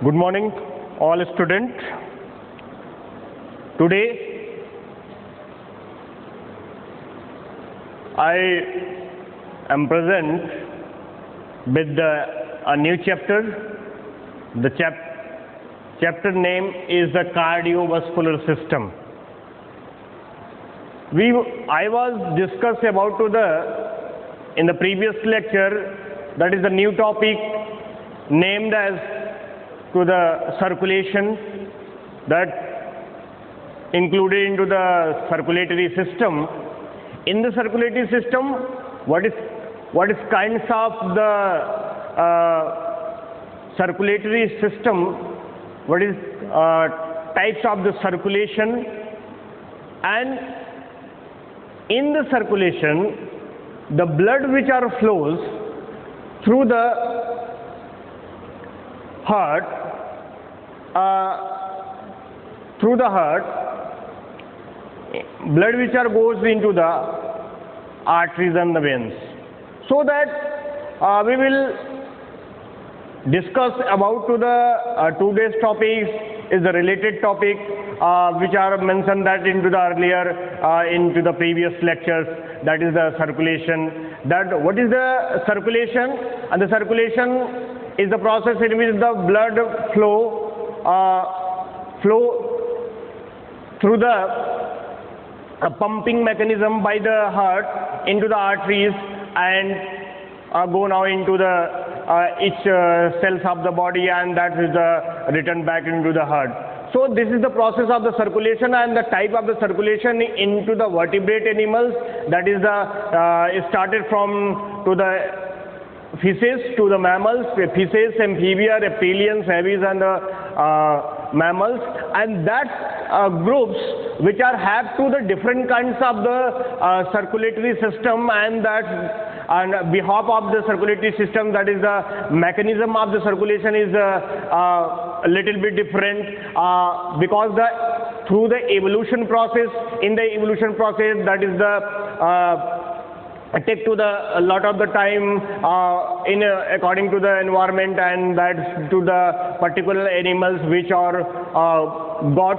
Good morning, all students. Today, I am present with a new chapter. The chapter name is the cardiovascular system. I was discussed about in the previous lecture, that is the new topic named as to the circulation, that included into the circulatory system. In the circulatory system, what is kinds of the circulatory system, what is types of the circulation, and in the circulation, the blood which flows through the heart, blood which goes into the arteries and the veins. So that we will discuss about today's topics is the related topic which are mentioned that into the earlier into the previous lectures, that is the circulation. That what is the circulation? And the circulation is the process in which the blood flow through the pumping mechanism by the heart into the arteries and go now into the each cells of the body, and that is return back into the heart. So this is the process of the circulation, and the type of the circulation into the vertebrate animals, that is it started from to the fishes to the mammals, fishes, amphibia, reptilians, aves, and mammals, and that groups which have to the different kinds of the circulatory system, and that on behalf of the circulatory system, that is the mechanism of the circulation is a little bit different because through the evolution process, in the evolution process, that is the take to the a lot of the time according to the environment, and that's to the particular animals which are got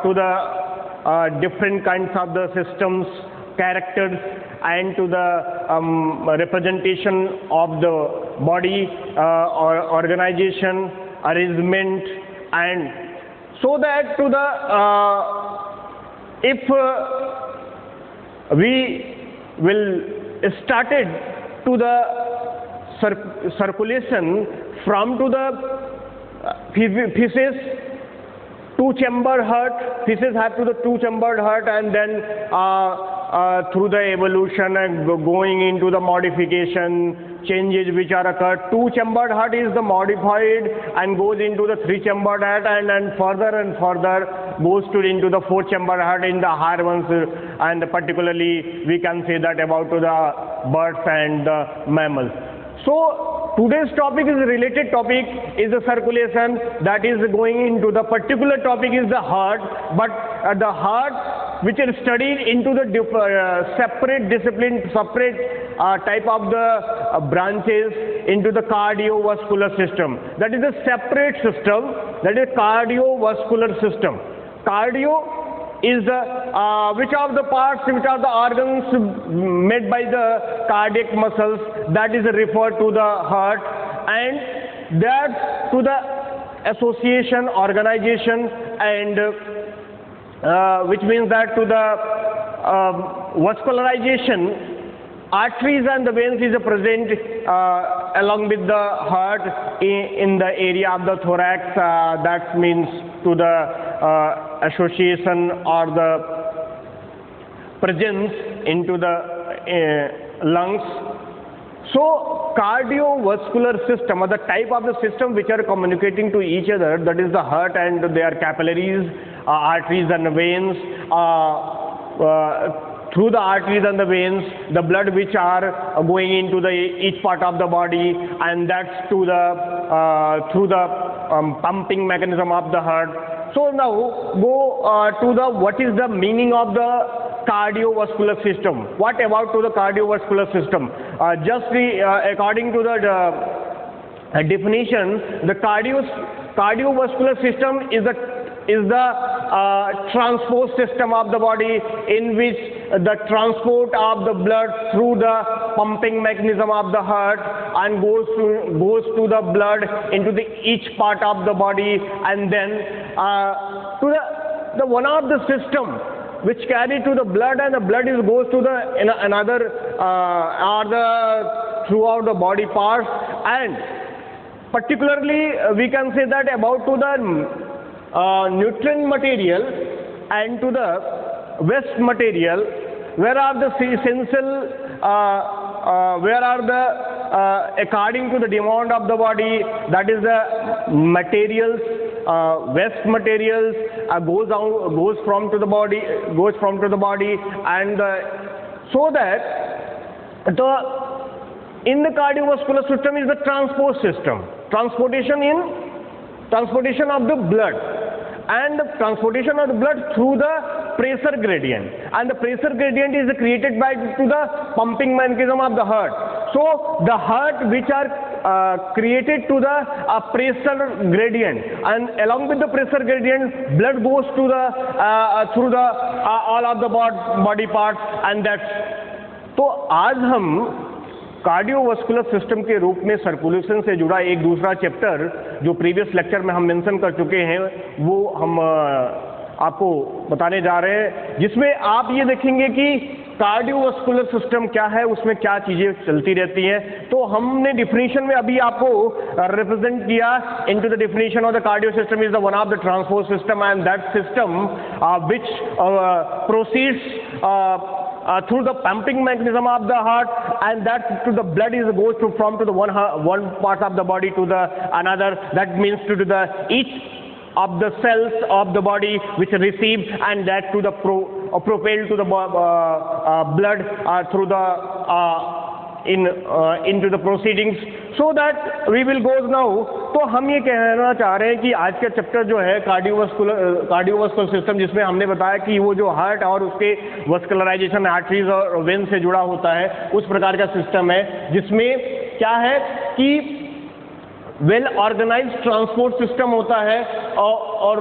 to the different kinds of the systems, characters, and to the representation of the body or organization, arrangement, and so that to the if we will started to the circulation from to the fishes, two-chambered heart. Fishes have to the two-chambered heart, and then through the evolution and going into the modification changes which are occurred. Two-chambered heart is the modified and goes into the three-chambered heart, and further and further goes into the four-chambered heart in the higher ones, and particularly we can say that about to the birds and the mammals. So today's topic is a related topic is the circulation, that is going into the particular topic is the heart, but the heart which is studied into the separate discipline, separate type of the branches into the cardiovascular system. That is a separate system, that is cardiovascular system. Cardio is which of the parts, which are the organs made by the cardiac muscles, that is referred to the heart, and that to the association, organization, and which means that to the vascularization, arteries and the veins is present along with the heart in the area of the thorax. That means to the association or the presence into the lungs. So cardiovascular system, or the type of the system which are communicating to each other, that is the heart and their capillaries, arteries and veins. Through the arteries and the veins, the blood which are going into each part of the body, and that's to the through the pumping mechanism of the heart. So now go to the what is the meaning of the cardiovascular system. What about to the cardiovascular system? According to the definition, the cardiovascular system is the transport system of the body in which the transport of the blood through the pumping mechanism of the heart and goes to the blood into each part of the body, and then to the one of the system which carry to the blood, and the blood goes to the another or the throughout the body parts. And particularly we can say that about to the nutrient material and to the waste material, where are the essential, where are the according to the demand of the body, that is the materials, waste materials goes from to the body, and so that in the cardiovascular system is the transport system, transportation of the blood, and the transportation of the blood through the pressure gradient, and the pressure gradient is created by to the pumping mechanism of the heart. So the heart which are created to the pressure gradient, and along with the pressure gradient blood goes to the through the all of the body parts, and that's तो आज हम cardiovascular system के रूप में circulation से जुड़ा एक दूसरा चैप्टर जो प्रीवियस लेक्चर में हम मेंशन कर चुके हैं वो हम आपको बताने जा रहे हैं, जिसमें आप ये देखेंगे कि कार्डियोवास्कुलर सिस्टम क्या है, उसमें क्या चीज़ें चलती रहती हैं। तो हमने डिफिनीशन में अभी आपको रिप्रेजेंट किया into the definition of the cardio system is the one of the transport system and that system which proceeds through the pumping mechanism of the heart, and that to the blood goes from to the one part of the body to the another. That means to the each of the cells of the body which receive, and that to the propelled to the blood through the into the proceedings, so that we will go now. तो हम ये कहना चाह रहे हैं कि आज का चैप्टर जो है कार्डियोवास्कुलर सिस्टम, जिसमें हमने बताया कि वो जो हार्ट और उसके वस्कुलराइजेशन आर्टरीज और वेन से जुड़ा होता है, उस प्रकार का सिस्टम है जिसमें क्या है कि वेल ऑर्गेनाइज्ड ट्रांसपोर्ट सिस्टम होता है और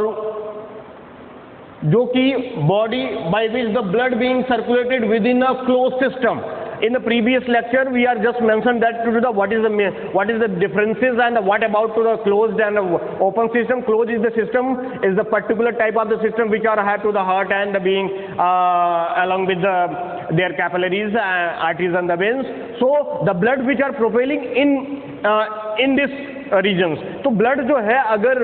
जो कि body by which the blood being circulated with in a close system. In the previous lecture, we are just mentioned that to the what is the differences and what about to the closed and open system. Closed is the system, is the particular type of the system which are had to the heart and the being along with their capillaries, arteries and the veins. So the blood which are propelling in this regions. तो blood जो है अगर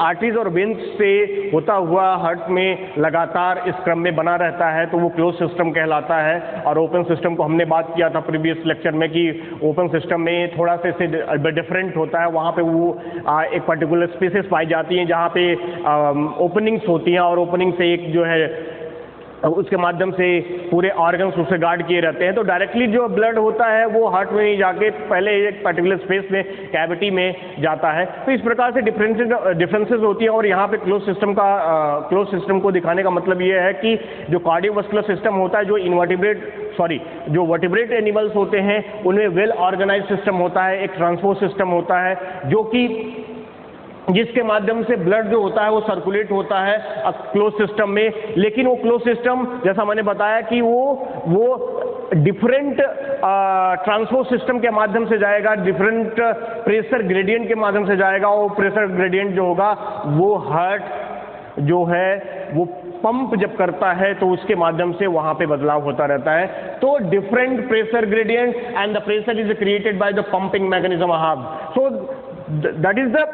arteries और veins से होता हुआ heart में लगातार इस क्रम में बना रहता है तो वो क्लोज सिस्टम कहलाता है. और ओपन सिस्टम को हमने बात किया था प्रीवियस लेक्चर में कि ओपन सिस्टम में थोड़ा सा इससे डिफरेंट होता है. वहाँ पे वो एक पर्टिकुलर स्पेसेस पाई जाती हैं जहाँ पे ओपनिंग्स होती हैं और ओपनिंग से एक जो है उसके माध्यम से पूरे ऑर्गन्स उससे गार्ड किए रहते हैं. तो डायरेक्टली जो ब्लड होता है वो हार्ट में नहीं जाके पहले एक पर्टिकुलर स्पेस में कैविटी में जाता है. तो इस प्रकार से डिफरेंसेस होती हैं. और यहाँ पे क्लोज सिस्टम को दिखाने का मतलब ये है कि जो कार्डियोवास्कुलर सिस्टम होता है, जो वर्टिब्रेट एनिमल्स होते हैं उनमें वेल ऑर्गेनाइज सिस्टम होता है, एक ट्रांसपोर्ट सिस्टम होता है जो कि जिसके माध्यम से ब्लड जो होता है वो सर्कुलेट होता है क्लोज सिस्टम में. लेकिन वो क्लोज सिस्टम जैसा मैंने बताया कि वो डिफरेंट ट्रांसपोर्ट सिस्टम के माध्यम से जाएगा, डिफरेंट प्रेशर ग्रेडियंट के माध्यम से जाएगा. वो प्रेशर ग्रेडियंट जो होगा वो हार्ट जो है वो पंप जब करता है तो उसके माध्यम से वहाँ पे बदलाव होता रहता है. तो different pressure gradient and the pressure is created by the pumping mechanism heart. So that is the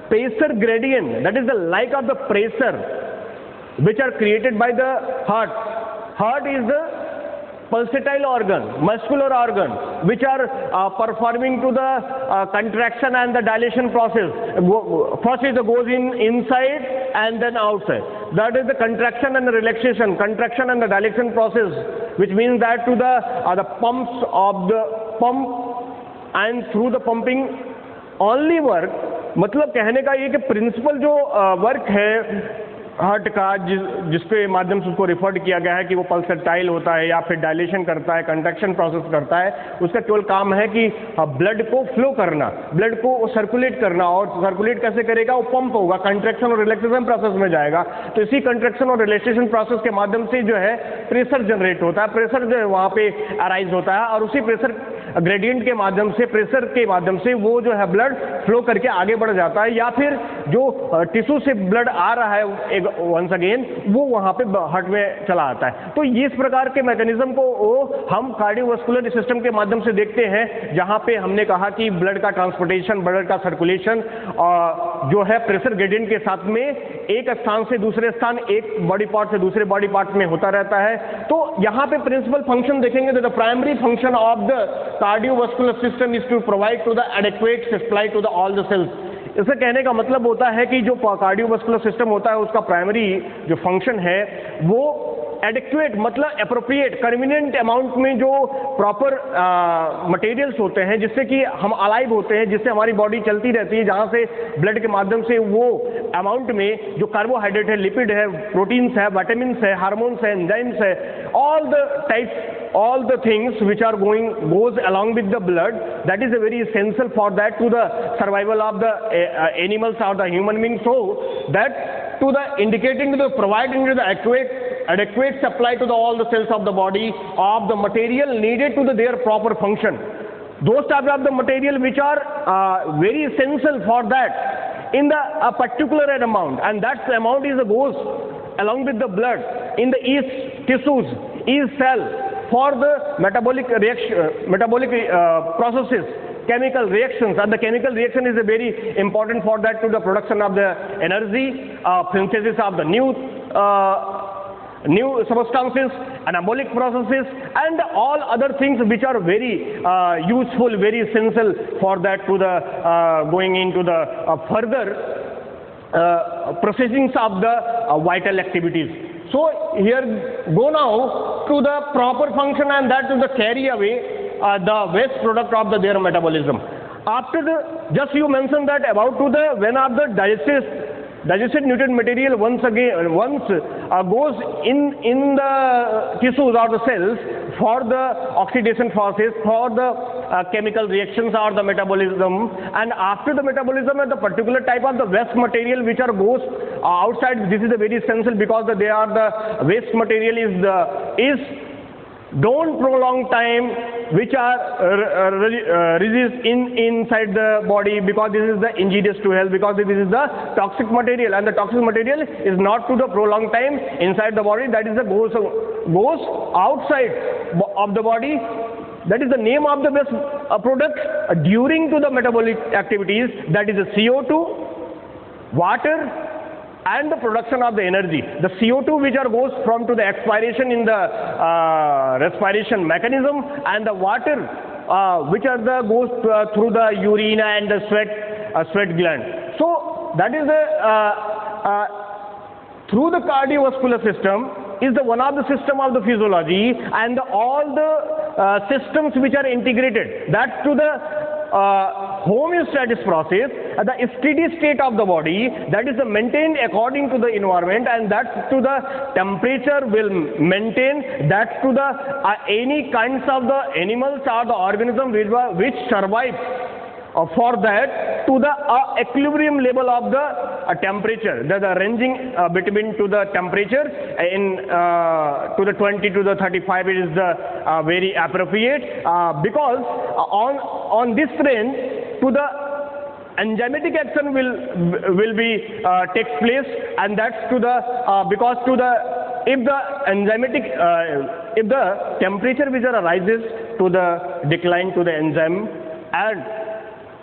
pressure gradient, that is the like of the pressure which are created by the heart. Heart is the pulsatile organ, muscular organ which are performing to the contraction and the dilation process. First it goes inside and then outside. That is the contraction and the relaxation, contraction and the dilation process, which means that to the pumps of the pump and through the pumping only work. मतलब कहने का ये कि principal जो work है heart का जिसके माध्यम से उसको रिफर्ड किया गया है कि वो पल्सेटाइल होता है या फिर डायलेशन करता है, कंट्रैक्शन प्रोसेस करता है, उसका केवल काम है कि ब्लड को फ्लो करना, ब्लड को सर्कुलेट करना। और सर्कुलेट कैसे करेगा? वो पंप होगा, कंट्रैक्शन और रिलैक्सेशन प्रोसेस में जाएगा। तो इसी कंट्रैक्शन और रिलैक्सेशन प्रोसेस के माध्यम से जो है प्रेशर जनरेट होता है, प्रेशर जो है वहाँ पे अराइज होता है, और उसी प्रेशर ग्रेडियंट के माध्यम से, प्रेशर के माध्यम से वो जो है ब्लड फ्लो करके आगे बढ़ जाता है, या फिर जो टिश्यू से ब्लड आ रहा है एक वंस अगेन वो वहाँ पे हार्ट में चला आता है। तो इस प्रकार के मैकेनिज्म को हम कार्डियोवास्कुलर सिस्टम के माध्यम से देखते हैं, जहाँ पे हमने कहा कि ब्लड का ट्रांसपोर्टेशन, ब्लड का सर्कुलेशन जो है प्रेशर ग्रेडियंट के साथ में एक स्थान से दूसरे स्थान, एक बॉडी पार्ट से दूसरे बॉडी पार्ट में होता रहता है। तो यहाँ पे प्रिंसिपल फंक्शन देखेंगे तो the primary function of the cardiovascular system is to provide to the adequate supply to the all the cells. इससे कहने का मतलब होता है कि जो कार्डियोवास्कुलर सिस्टम होता है उसका प्राइमरी जो फंक्शन है वो एडिक्वेट मतलब अप्रोप्रिएट कन्वीनियंट अमाउंट में जो प्रॉपर मटेरियल्स होते हैं जिससे कि हम अलाइव होते हैं, जिससे हमारी बॉडी चलती रहती है, जहाँ से ब्लड के माध्यम से वो अमाउंट में जो कार्बोहाइड्रेट है, लिपिड है, प्रोटीन्स है, विटामिन्स है, हार्मोन्स है, एंजाइम्स है, all the types, all the things which are goes along with the blood, that is a very essential for that to the survival of the animals or the human beings. So that to the indicating to the providing to the adequate supply to the all the cells of the body of the material needed to the their proper function. Those types of the material which are very essential for that in the a particular amount, and that amount is goes along with the blood in the each tissues, each cell, for the metabolic reaction, metabolic processes, chemical reactions, and the chemical reaction is a very important for that to the production of the energy, synthesis of the new substances, anabolic processes, and all other things which are very useful, very essential for that to the going into the further processings of the vital activities. So here go now to the proper function, and that to the carry away the waste product of their metabolism. After the just you mentioned that about to the when of the digested nutrient material once goes in the tissues or the cells for the oxidation process, for the chemical reactions or the metabolism, and after the metabolism the particular type of the waste material which are goes outside. This is a very essential because they are the waste material is don't prolong time which are released inside the body, because this is the injurious to health, because this is the toxic material, and the toxic material is not to the prolonged time inside the body, that is the goes outside of the body. That is the name of the best product during to the metabolic activities, that is the CO2, water, and the production of the energy. The CO2 which goes from to the expiration in the respiration mechanism, and the water which goes through the urine and the sweat gland. So that is the through the cardiovascular system is the one of the system of the physiology, and all the systems which are integrated, that to the homeostasis process, the steady state of the body, that is maintained according to the environment, and that to the temperature will maintain, that to the any kinds of the animals or the organism which survive for that to the equilibrium level of the temperature, the ranging between to the temperature in to the 20 to the 35 is the very appropriate, because on this range to the enzymatic action will be takes place, and that's to the because to the if the enzymatic if the temperature which arises to the decline to the enzyme, and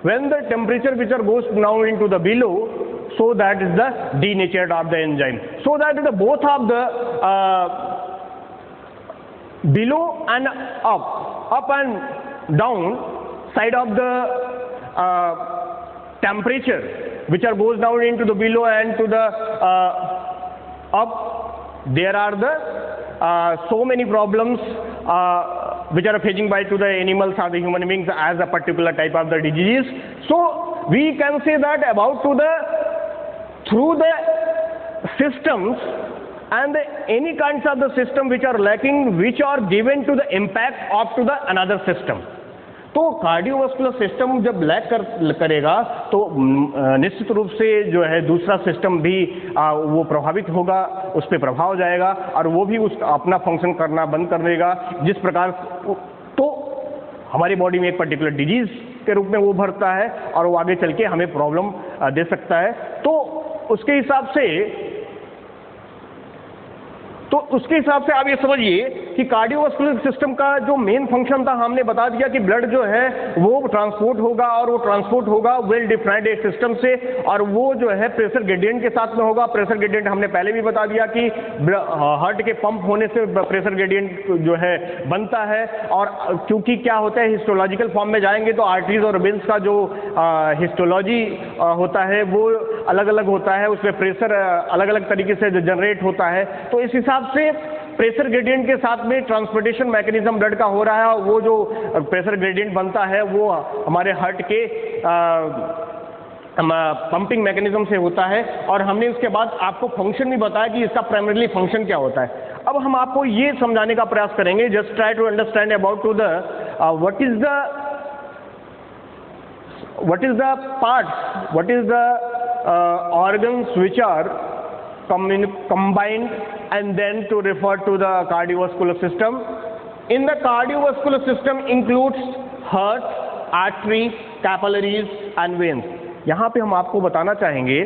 when the temperature which goes now into the below, so that is the denatured of the enzyme. So that the both of the below and up and down side of the temperature which goes down into the below and to the up, there are the so many problems which are facing by to the animals or the human beings as a particular type of the disease. So we can say that about to the through the systems and any kinds of the system which are lacking, which are given to the impact of to the another system. तो cardiovascular system जब lack करेगा तो निश्चित रूप से जो है दूसरा सिस्टम भी वो प्रभावित होगा, उस पर प्रभाव जाएगा और वो भी उस अपना फंक्शन करना बंद कर देगा। जिस प्रकार तो हमारी बॉडी में एक पर्टिकुलर डिजीज के रूप में वो भरता है और वो आगे चल के हमें प्रॉब्लम दे सकता है। तो उसके हिसाब से आप ये समझिए कि कार्डियोवास्कुलर सिस्टम का जो मेन फंक्शन था, हमने बता दिया कि ब्लड जो है वो ट्रांसपोर्ट होगा और वो ट्रांसपोर्ट होगा वेल डिफाइंड एक सिस्टम से, और वो जो है प्रेशर ग्रेडियंट के साथ में होगा। प्रेशर ग्रेडियंट हमने पहले भी बता दिया कि हार्ट के पंप होने से प्रेशर ग्रेडियंट जो है बनता है। और क्योंकि क्या होता है, हिस्टोलॉजिकल फॉर्म में जाएंगे तो आर्टरीज और वेन्स का जो हिस्टोलॉजी होता है वो अलग अलग होता है, उसमें प्रेशर अलग अलग तरीके से जनरेट होता है। तो इस हिसाब से प्रेशर ग्रेडियंट के साथ में ट्रांसपोर्टेशन मैकेनिज्म ब्लड का हो रहा है। वो जो प्रेशर ग्रेडियंट बनता है वो हमारे हार्ट के पंपिंग मैकेनिज्म से होता है। और हमने उसके बाद आपको फंक्शन भी बताया कि इसका प्राइमरीली फंक्शन क्या होता है। अब हम आपको ये समझाने का प्रयास करेंगे, just try to understand about to the what is the organs which are combined and then to refer to the cardiovascular system. In the cardiovascular system includes heart, artery, capillaries and veins. यहाँ पे हम आपको बताना चाहेंगे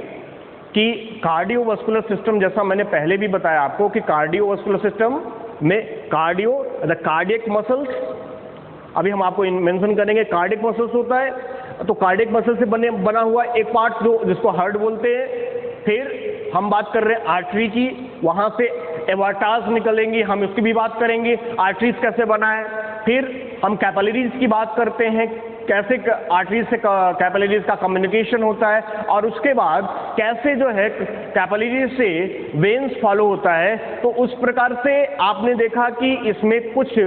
कि cardiovascular system, जैसा मैंने पहले भी बताया आपको कि कार्डियोवास्कुलर सिस्टम में द कार्डियक मसल्स, अभी हम आपको मेंशन करेंगे कार्डियक मसल्स होता है। तो कार्डियक मसल से बना हुआ एक पार्ट जो जिसको हार्ट बोलते हैं। फिर हम बात कर रहे हैं आर्टरी की, वहाँ से एवार्टास निकलेंगी, हम उसकी भी बात करेंगे आर्टरीज कैसे बना है। फिर हम कैपिलरीज की बात करते हैं, कैसे आर्टरीज से कैपिलरीज का कम्युनिकेशन होता है, और उसके बाद कैसे जो है कैपिलरीज से वेन्स फॉलो होता है। तो उस प्रकार से आपने देखा कि इसमें कुछ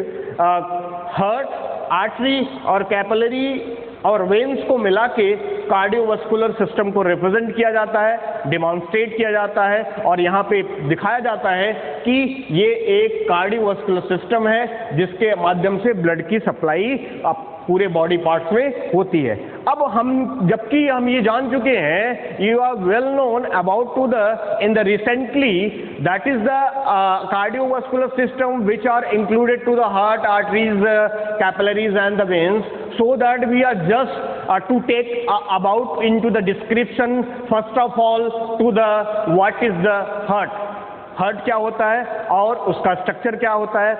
हार्ट, आर्टरी और कैपिलरी और वेन्स को मिला के कार्डियोवास्कुलर सिस्टम को रिप्रेजेंट किया जाता है, डिमॉन्स्ट्रेट किया जाता है, और यहाँ पे दिखाया जाता है कि ये एक कार्डियोवास्कुलर सिस्टम है जिसके माध्यम से ब्लड की सप्लाई पूरे बॉडी पार्ट्स में होती है। अब जबकि हम ये जान चुके हैं, you are well known about to the in the recently that is the cardiovascular system which are included to the heart, arteries, capillaries and the veins, so that we are just to take about into the description first of all to the what is the heart क्या होता है और उसका structure क्या होता है।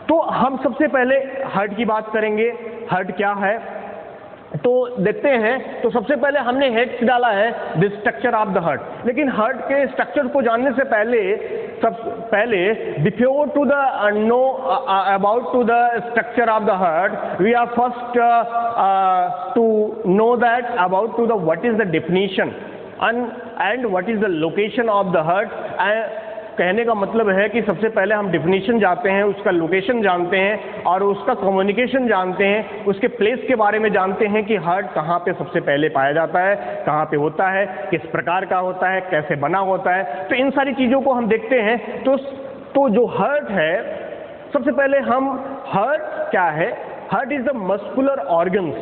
तो हम सबसे पहले हार्ट की बात करेंगे। हार्ट क्या है तो देखते हैं। तो सबसे पहले हमने हेड डाला है the structure of the heart, लेकिन हार्ट के स्ट्रक्चर को जानने से पहले before to the know about to the structure of the heart we are first to know that about to the what is the definition and what is the location of the heart. कहने का मतलब है कि सबसे पहले हम definition जानते हैं, उसका लोकेशन जानते हैं और उसका कम्युनिकेशन जानते हैं, उसके प्लेस के बारे में जानते हैं कि हार्ट कहाँ पे सबसे पहले पाया जाता है, कहाँ पे होता है, किस प्रकार का होता है, कैसे बना होता है। तो इन सारी चीज़ों को हम देखते हैं। तो जो हार्ट है, सबसे पहले हम हार्ट क्या है, heart is the muscular organs.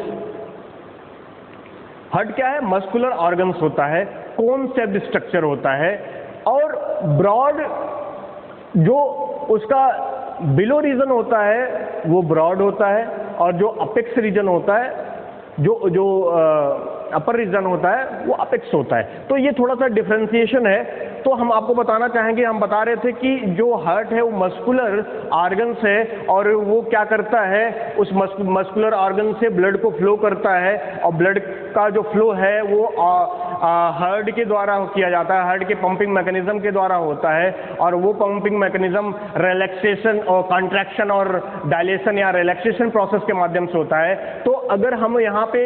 Heart क्या है, मस्कुलर ऑर्गन्स होता है, कोन शेप्ड स्ट्रक्चर होता है और ब्रॉड जो उसका बिलो रीजन होता है वो ब्रॉड होता है और जो अपेक्स रीजन होता है, जो अपर रीजन होता है वो अपेक्स होता है। तो ये थोड़ा सा डिफरेंशिएशन है। तो हम आपको बताना चाहेंगे, हम बता रहे थे कि जो हार्ट है वो मस्कुलर ऑर्गन्स है और वो क्या करता है, उस मस्कुलर ऑर्गन से ब्लड को फ्लो करता है और ब्लड का जो फ्लो है वो हार्ट के द्वारा किया जाता है, हार्ट के पंपिंग मैकेनिज्म के द्वारा होता है। और वो पंपिंग मैकेनिज्म रिलैक्सेशन और कॉन्ट्रैक्शन और डायलेशन या रिलैक्सेशन प्रोसेस के माध्यम से होता है। तो अगर हम यहाँ पे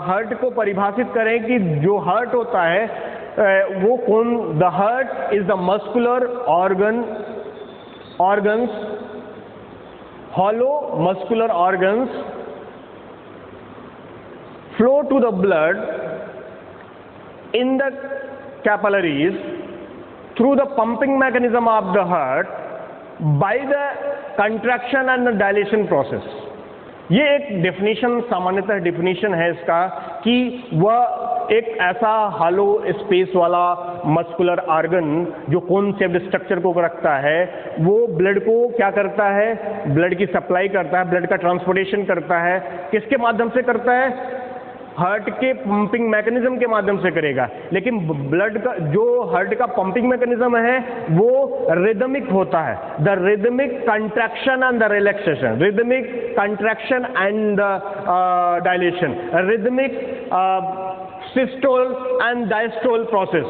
हार्ट को परिभाषित करें कि जो हार्ट होता है वो कौन, the heart is the muscular organs, hollow muscular organs flow to the blood in the capillaries through the pumping mechanism of the heart by the contraction and the dilation process. ये एक definition, सामान्यतः definition है इसका कि वह एक ऐसा हालो space वाला मस्कुलर ऑर्गन जो कॉन्सेप्ट स्ट्रक्चर को रखता है, वो ब्लड को क्या करता है, ब्लड की सप्लाई करता है, ब्लड का ट्रांसपोर्टेशन करता है। किसके माध्यम से करता है? हार्ट के पंपिंग मैकेनिज्म के माध्यम से करेगा। लेकिन ब्लड का जो हार्ट का पंपिंग मैकेनिज्म है वो रिदमिक होता है। The rhythmic contraction and the relaxation, rhythmic contraction and dilation, rhythmic systole and diastole process.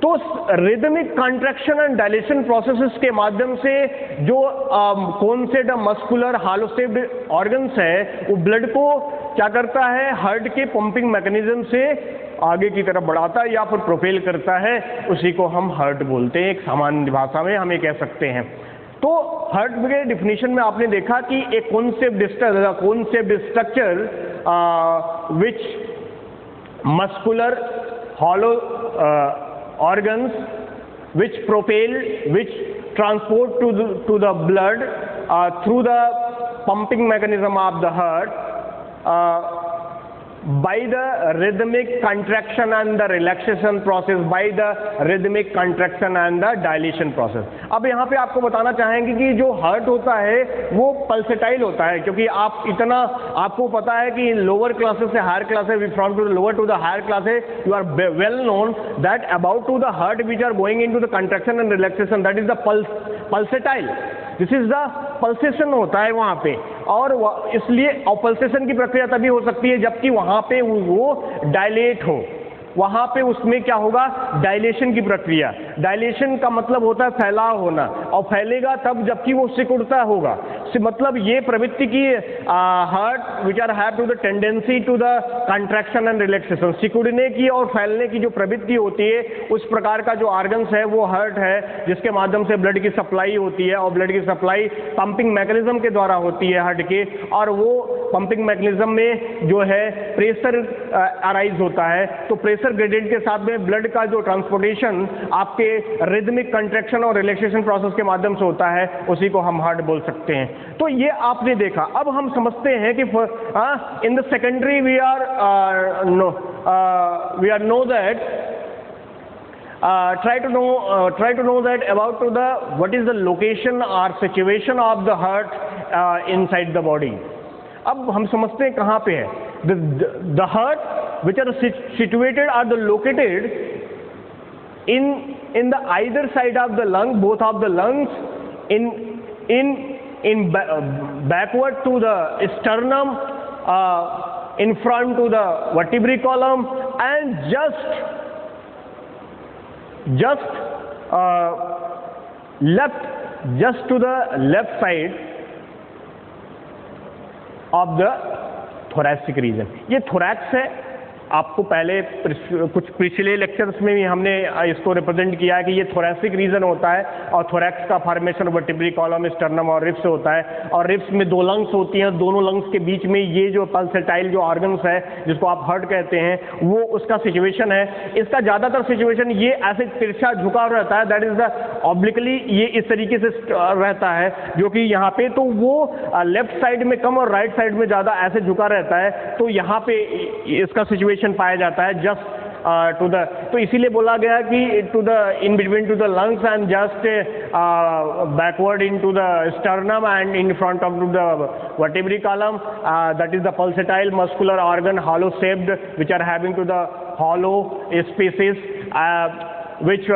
तो rhythmic contraction and dilation processes के माध्यम से जो कौन से मस्कुलर हालोसेप्ड ऑर्गन्स है वो ब्लड को क्या करता है, हार्ट के पंपिंग मैकेनिज्म से आगे की तरफ बढ़ाता है या फिर प्रोपेल करता है। उसी को हम हार्ट बोलते हैं, एक सामान्य भाषा में हम ये कह सकते हैं। तो हार्ट के डिफिनीशन में आपने देखा कि एक concept structure which muscular hollow organs which propel, which transport to the blood through the pumping mechanism of the heart by the rhythmic contraction and the relaxation process, by the rhythmic contraction and the dilation process. अब यहाँ पे आपको बताना चाहेंगे कि जो heart होता है वो पल्सेटाइल होता है, क्योंकि आप इतना आपको पता है कि लोअर क्लासेस से higher classes, from to the lower to the higher classes, you are well known that about to the heart which are going in to the contraction and relaxation, that is the pulsatile. This is the pulsation होता है वहाँ पे, और इसलिए pulsation की प्रक्रिया तभी हो सकती है जबकि वहाँ पे वो डायलेट हो। वहाँ पे उसमें क्या होगा, डायलेशन की प्रक्रिया। डायलेशन का मतलब होता है फैलाव होना, और फैलेगा तब जबकि वो सिकुड़ता होगा। मतलब ये प्रवृत्ति की heart which are have to the tendency to the contraction and relaxation, सिकुड़ने की और फैलने की जो प्रवृत्ति होती है, उस प्रकार का जो ऑर्गन्स है वो हार्ट है, जिसके माध्यम से ब्लड की सप्लाई होती है, और ब्लड की सप्लाई पंपिंग मैकेनिज्म के द्वारा होती है हार्ट के, और वो पंपिंग मैकेनिज्म में जो है प्रेशर अराइज होता है। तो प्रेशर ग्रेडियंट के साथ में ब्लड का जो ट्रांसपोर्टेशन आपके रिदमिक कंट्रैक्शन और रिलैक्सेशन प्रोसेस के माध्यम से होता है, उसी को हम हार्ट बोल सकते हैं। तो ये आपने देखा। अब हम समझते हैं कि in the secondary we are know that try to know that about to the what is the location or situation of the heart inside the body. अब हम समझते हैं कहाँ पे है। The heart which are situated are the located in the either side of the lung, both of the lungs, in backward to the sternum, in front to the vertebral column, and just to the left side of the thoracic region. ये thorax है। आपको पहले कुछ पिछले lectures में भी हमने इसको रिप्रेजेंट किया है कि ये थोरैसिक रीजन होता है, और थोरैक्स का फॉर्मेशन वर्टिब्रल कॉलम, स्टर्नम और रिब्स होता है, और रिब्स में दो लंग्स होती हैं, दोनों लंग्स के बीच में ये जो पल्सेटाइल जो ऑर्गन्स है जिसको आप हार्ट कहते हैं, वो उसका सिचुएशन है। इसका ज़्यादातर सिचुएशन ये ऐसे तिरछा झुका रहता है, दैट इज द ऑब्लिकली, ये इस तरीके से रहता है जो कि यहाँ पे, तो वो लेफ्ट साइड में कम और राइट साइड में ज़्यादा ऐसे झुका रहता है। तो यहाँ पे इसका सिचुएशन पाया जाता है जस्ट टू द, तो इसीलिए बोला गया कि to the in between to the lungs and just backward in to the sternum and in front of to the vertebral column, that is the pulsatile muscular organ hollow shaped which are having to the hollow spaces which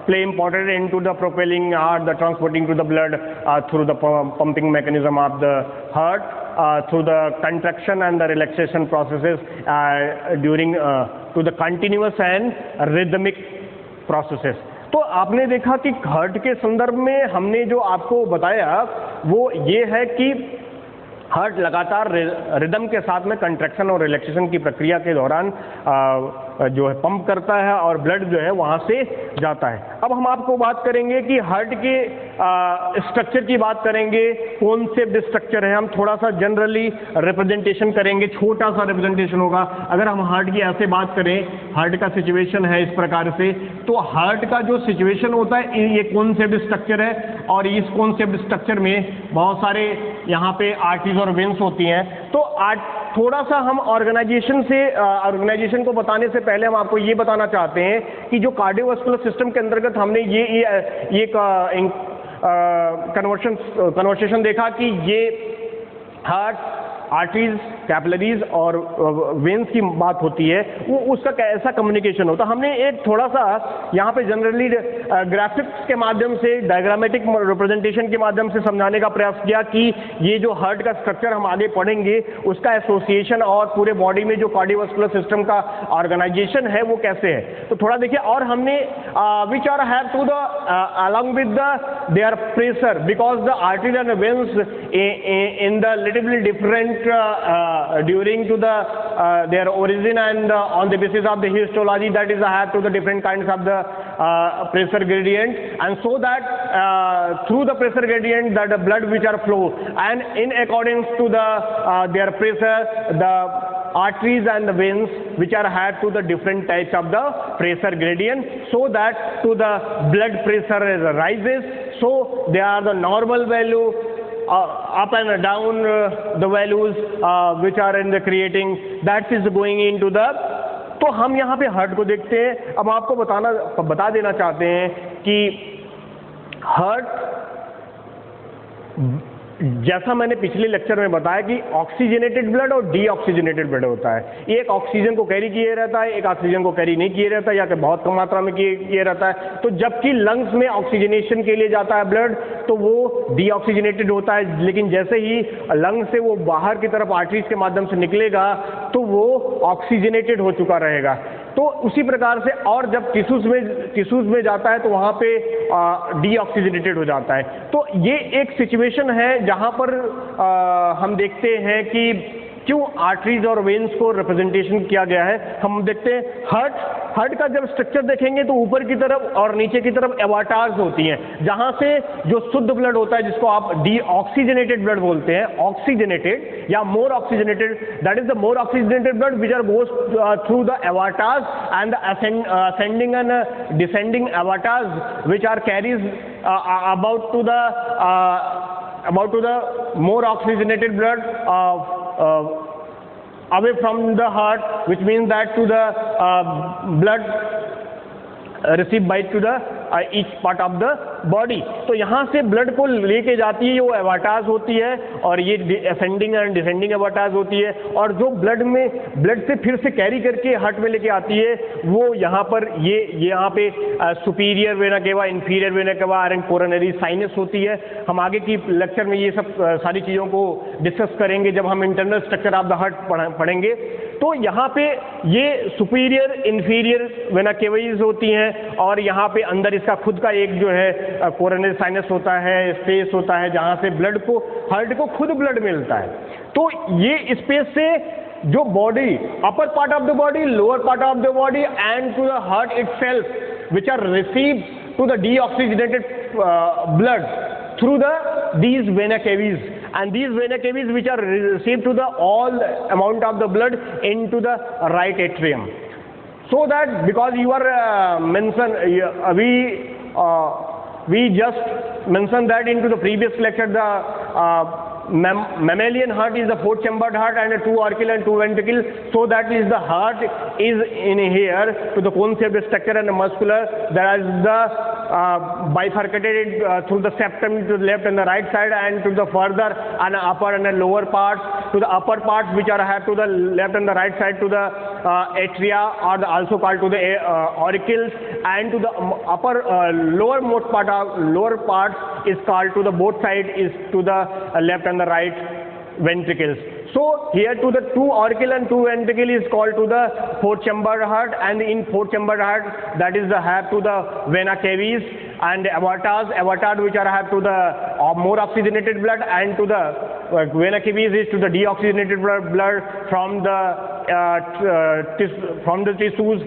play important into the propelling heart, the transporting to the blood through the pumping mechanism of the heart, through the contraction and the relaxation processes during to the continuous and rhythmic processes. तो आपने देखा कि heart के संदर्भ में हमने जो आपको बताया वो ये है कि हार्ट लगातार रिदम के साथ में कंट्रैक्शन और रिलैक्सेशन की प्रक्रिया के दौरान जो है पंप करता है और ब्लड जो है वहाँ से जाता है। अब हम आपको बात करेंगे कि हार्ट के स्ट्रक्चर की बात करेंगे, कौन से स्ट्रक्चर है। हम थोड़ा सा जनरली रिप्रेजेंटेशन करेंगे, छोटा सा रिप्रेजेंटेशन होगा। अगर हम हार्ट की ऐसे बात करें, हार्ट का सिचुएशन है इस प्रकार से, तो हार्ट का जो सिचुएशन होता है ये कॉन्सेप्ट स्ट्रक्चर है, और इस कॉन्सेप्ट स्ट्रक्चर में बहुत सारे यहाँ पे आर्टरीज और वेन्स होती हैं। तो थोड़ा सा हम ऑर्गेनाइजेशन को बताने से पहले हम आपको ये बताना चाहते हैं कि जो कार्डियोवास्कुलर सिस्टम के अंतर्गत हमने ये कन्वर्सेशन देखा कि ये हार्ट, आर्टरीज, कैपिलरीज और वेन्स की बात होती है, वो उसका कैसा कम्युनिकेशन होता है। हमने एक थोड़ा सा यहाँ पे जनरली ग्राफिक्स के माध्यम से, डायग्रामेटिक रिप्रेजेंटेशन के माध्यम से समझाने का प्रयास किया कि ये जो हार्ट का स्ट्रक्चर हम आगे पढ़ेंगे उसका एसोसिएशन और पूरे बॉडी में जो कार्डियोवास्कुलर सिस्टम का ऑर्गेनाइजेशन है वो कैसे है। तो थोड़ा देखिए, और हमने which are have to the along with the their pressure, because the arteries and veins in the little bit different during to the their origin and on the basis of the histology, that is have to the different kinds of the pressure gradient, and so that through the pressure gradient that the blood which are flow, and in accordance to the their pressure, the arteries and the veins which are had to the different types of the pressure gradient, so that to the blood pressure rises, so they are the normal value, up and down the values which are in the creating, that is going into the। तो हम यहाँ पे heart को देखते हैं। अब आपको बता देना चाहते हैं कि हार्ट, जैसा मैंने पिछले लेक्चर में बताया कि ऑक्सीजनेटेड ब्लड और डीऑक्सीजनेटेड ब्लड होता है। एक ऑक्सीजन को कैरी किए रहता है, एक ऑक्सीजन को कैरी नहीं किए रहता है, या कि बहुत कम मात्रा में किए रहता है। तो जबकि लंग्स में ऑक्सीजनेशन के लिए जाता है ब्लड, तो वो डीऑक्सीजनेटेड होता है, लेकिन जैसे ही लंग से वो बाहर की तरफ आर्टरीज के माध्यम से निकलेगा तो वो ऑक्सीजनेटेड हो चुका रहेगा। तो उसी प्रकार से, और जब टिश्यूज में जाता है तो वहाँ पे डीऑक्सीजनेटेड हो जाता है। तो ये एक सिचुएशन है जहाँ पर हम देखते हैं कि क्यों आर्टरीज और वेन्स को रिप्रेजेंटेशन किया गया है। हम देखते हैं हार्ट का जब स्ट्रक्चर देखेंगे तो ऊपर की तरफ और नीचे की तरफ एवाटार्स होती हैं, जहां से जो शुद्ध ब्लड होता है, जिसको आप डीऑक्सीजनेटेड ब्लड बोलते हैं, ऑक्सीजनेटेड या मोर oxygenated, that is the more oxygenated blood which are goes through the एवाटार्स and the ascending and descending एवाटार्स which are carries about to the more oxygenated blood away from the heart, which means that to the blood received by to the each part of the body। तो यहाँ से blood को लेके जाती है, वो एवाटार्स होती है, और ये असेंडिंग एंड डिसेंडिंग एवाटार्स होती है, और जो ब्लड से फिर से कैरी करके हार्ट में लेके आती है, वो यहाँ पर ये यहाँ पे superior vena cava, inferior vena cava and coronary sinus होती है। हम आगे की लेक्चर में ये सब सारी चीज़ों को डिस्कस करेंगे जब हम internal structure of the heart पढ़ेंगे। तो यहाँ पे ये सुपीरियर, इंफीरियर वेना केवाइज होती हैं, और यहाँ पे अंदर इसका खुद का एक जो है कोरोनरी साइनस होता है, स्पेस होता है, जहाँ से ब्लड को, हार्ट को खुद ब्लड मिलता है। तो ये स्पेस से जो body, upper part of the body, lower part of the body and to the heart itself which are receive to the deoxygenated blood through these vena caves, and these vena caves which are received to the all amount of the blood into the right atrium, so that because you are we just mentioned that into the previous lecture, the mammalian heart is the four chambered heart and a two auricle and two ventricle, so that is the heart is in here to the concept structure and the muscular, there is the bifurcated through the septum to the left and the right side, and to the further and upper and the lower parts, to the upper parts which are have to the left and the right side to the atria, or also called to the auricles, and to the upper lowermost part of lower parts is called to the both side is to the left and the right ventricles. So here to the two auricle and two ventricle is called to the four chambered heart, and in four chambered heart that is the have to the vena caves and avatars which are have to the more oxygenated blood, and to the vena caves is to the deoxygenated blood from the from the tissues.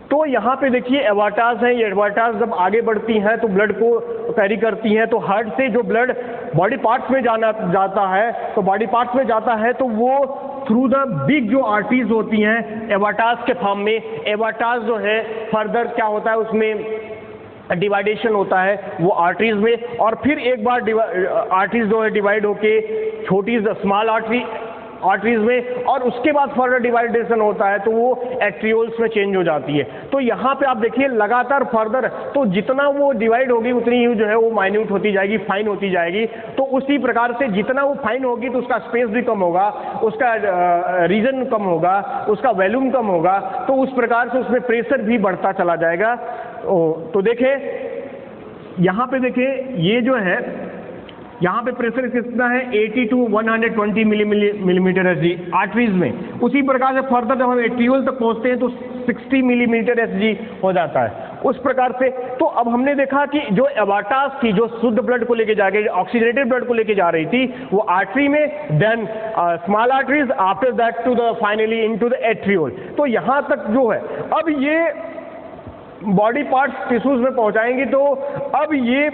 तो यहाँ पे देखिए एवाटाज हैं, ये एवाटाज जब आगे बढ़ती हैं तो ब्लड को कैरी करती हैं, तो हार्ट से जो ब्लड बॉडी पार्ट्स में जाता है, तो बॉडी पार्ट्स में जाता है तो वो थ्रू द बिग जो आर्टरीज होती हैं एवाटाज के फॉर्म में, एवाटाज जो है फर्दर क्या होता है उसमें डिवाइडेशन होता है वो आर्टरीज में, और फिर एक बार आर्टरीज जो है डिवाइड होके छोटी स्मॉल आर्टरीज में, और उसके बाद फर्दर डिवाइडेशन होता है तो वो एट्रियोल्स में चेंज हो जाती है। तो यहाँ पे आप देखिए लगातार फर्दर तो जितना वो डिवाइड होगी उतनी ही जो है वो माइन्यूट होती जाएगी, फाइन होती जाएगी। तो उसी प्रकार से जितना वो फाइन होगी तो उसका स्पेस भी कम होगा, उसका रीजन कम होगा, उसका वॉल्यूम कम होगा, तो उस प्रकार से उसमें प्रेशर भी बढ़ता चला जाएगा। तो देखें यहाँ पे देखिए ये जो है यहाँ पे प्रेशर कितना है 80 to 120 मिलीमीटर एसजी आर्टरीज में। उसी प्रकार से फर्दर जब हम एट्रियोल तक पहुँचते हैं तो 60 मिलीमीटर एसजी हो जाता है उस प्रकार से। तो अब हमने देखा कि जो एवाटाज थी जो शुद्ध ब्लड को लेके जा रही, ऑक्सीजनेटेड ब्लड को लेके जा रही थी वो आर्टरी में, then small arteries, after that to the finally into the arteriole. तो यहाँ तक जो है अब ये बॉडी पार्ट्स टिश्यूज में पहुँचाएंगी, तो अब ये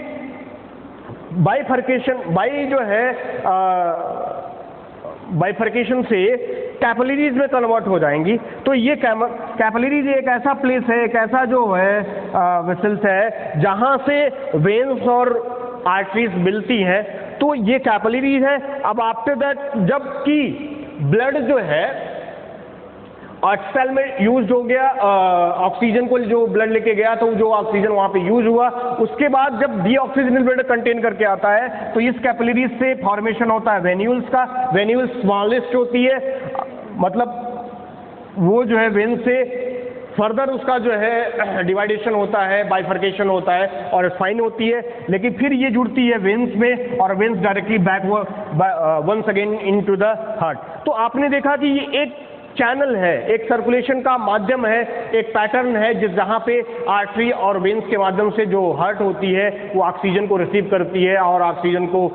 बाइफर्केशन से कैपिलरीज में कन्वर्ट हो जाएंगी। तो ये कैपिलरीज एक ऐसा प्लेस है, एक ऐसा जो है वेसल्स है जहां से वेन्स और आर्टरीज मिलती हैं, तो ये कैपिलरीज है। अब आफ्टर दैट जबकि ब्लड जो है सेल में यूज हो गया, ऑक्सीजन को जो ब्लड लेके गया तो जो ऑक्सीजन वहां पे यूज हुआ, उसके बाद जब डीऑक्सीजनेटेड ब्लड कंटेन करके आता है तो इस कैपिलरीज से फॉर्मेशन होता है वेन्यूल्स का। वेन्यूल्स स्मॉलेस्ट होती है, मतलब वो जो है वेन से फर्दर उसका जो है डिवाइडेशन होता है, बाइफर्केशन होता है और फाइन होती है, लेकिन फिर ये जुड़ती है वेन्स में और veins directly back once again into the heart. तो आपने देखा कि ये एक चैनल है, एक सर्कुलेशन का माध्यम है, एक पैटर्न है जहाँ पे आर्टरी और वेन्स के माध्यम से जो हार्ट होती है वो ऑक्सीजन को रिसीव करती है और ऑक्सीजन को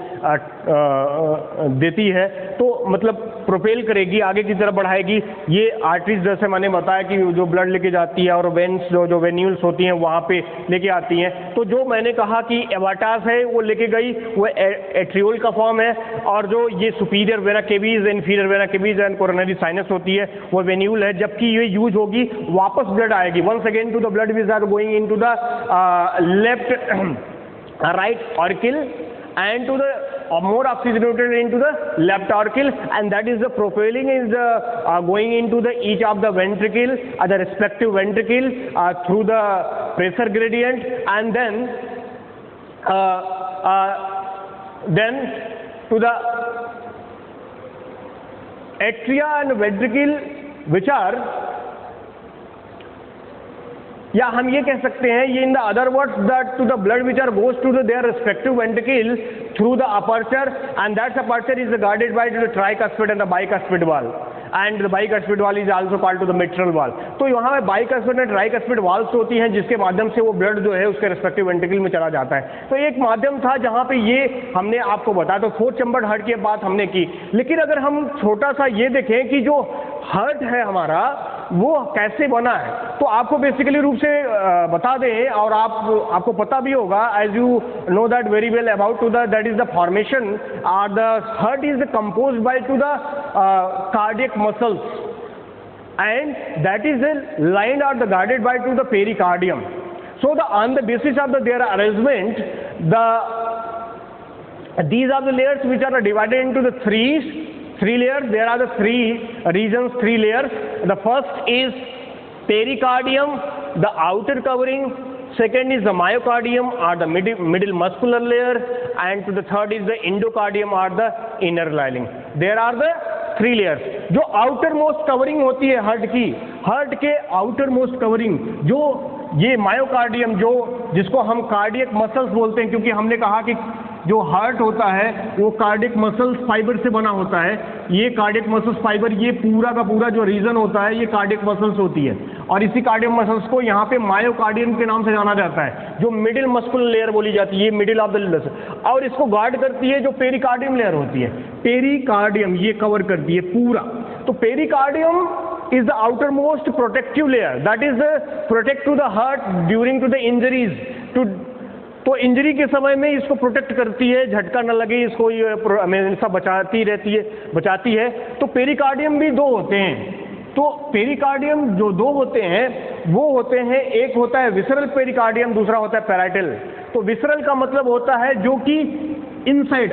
देती है, तो मतलब प्रोपेल करेगी, आगे की तरफ बढ़ाएगी। ये आर्टरीज जैसे मैंने बताया कि जो ब्लड लेके जाती है और वेन्स जो वेन्यूल्स होती हैं वहाँ पे लेके आती हैं। तो जो मैंने कहा कि एवाटाज है वो लेके गई, वो एट्रियोल का फॉर्म है, और जो ये superior vena KVs, inferior vena KVs and coronary sinus होती है वो वेन्यूल है। जबकि ये यूज होगी वापस ब्लड आएगी once again to the blood which are going into the left right auricle and to the more oxygenated into the left auricle, and that is the propelling is going into the each of the ventricle, the respective ventricle through the pressure gradient, and then to the atria and ventricle which are, या हम ये कह सकते हैं ये in the other words that to the blood which are goes to their respective ventricle through the aperture, and that aperture is guarded by the tricuspid and the bicuspid valve, and the bicuspid valve is also called to the mitral valve. तो यहाँ पे bicuspid and tricuspid valves होती हैं जिसके माध्यम से वो blood जो है उसके रिस्पेक्टिव वेंट्रिकल में चला जाता है। तो एक माध्यम था जहाँ पे ये हमने आपको बताया। तो फोर्थ चैम्बर्ड हार्ट की बात हमने की, लेकिन अगर हम छोटा सा ये देखें कि जो हार्ट है हमारा वो कैसे बना है, तो आपको बेसिकली रूप से बता दें, और आपको पता भी होगा, as you know that very well about to that is the formation और the heart is composed by to the cardiac muscles, and that is lined or guarded by to the pericardium. So on the basis of their arrangement, these are the layers which are divided into the three layers. There are the three regions, three layers. The first is pericardium, the outer covering. Second is the myocardium or the middle muscular layer, and to the third is the endocardium or the inner lining. There are the three layers. जो outer most covering होती है heart के outer most covering, जो ये myocardium जो जिसको हम cardiac muscles बोलते हैं, क्योंकि हमने कहा कि जो हार्ट होता है वो कार्डियक मसल्स फाइबर से बना होता है। ये कार्डियक मसल्स फाइबर, ये पूरा का पूरा जो रीजन होता है ये कार्डियक मसल्स होती है, और इसी कार्डियक मसल्स को यहाँ पे मायोकार्डियम के नाम से जाना जाता है, जो मिडिल मस्कुलर लेयर बोली जाती है, ये मिडिल ऑफ द लेयर, और इसको गार्ड करती है जो पेरिकार्डियम लेयर होती है। पेरिकार्डियम ये कवर करती है पूरा। तो pericardium is the outermost protective layer, that is the protect to the heart during to the injuries, तो इंजरी के समय में इसको प्रोटेक्ट करती है, झटका न लगे इसको, ये हमेशा बचाती है। तो पेरिकार्डियम भी दो होते हैं। तो पेरिकार्डियम जो दो होते हैं वो होते हैं, एक होता है विसरल पेरिकार्डियम, दूसरा होता है पैराइटल। तो विसरल का मतलब होता है जो कि इनसाइड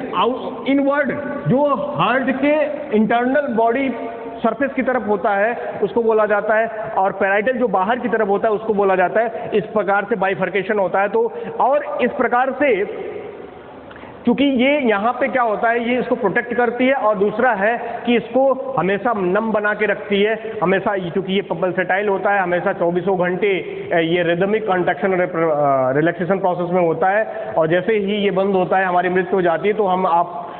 इनवर्ड, जो हार्ट के इंटरनल बॉडी सरफेस की तरफ होता है उसको बोला जाता है, और पैराइटल जो बाहर की तरफ होता है उसको बोला जाता है। इस प्रकार से बाइफर्केशन होता है। तो और इस प्रकार से क्योंकि ये यहाँ पे क्या होता है, ये इसको प्रोटेक्ट करती है, और दूसरा है कि इसको हमेशा नम बना के रखती है हमेशा, क्योंकि ये पल्सेटाइल होता है, हमेशा 24 घंटे ये रिदमिक कंट्रैक्शन रिलैक्सेशन प्रोसेस में होता है। और जैसे ही ये बंद होता है, हमारी मृत्यु हो जाती है, तो हम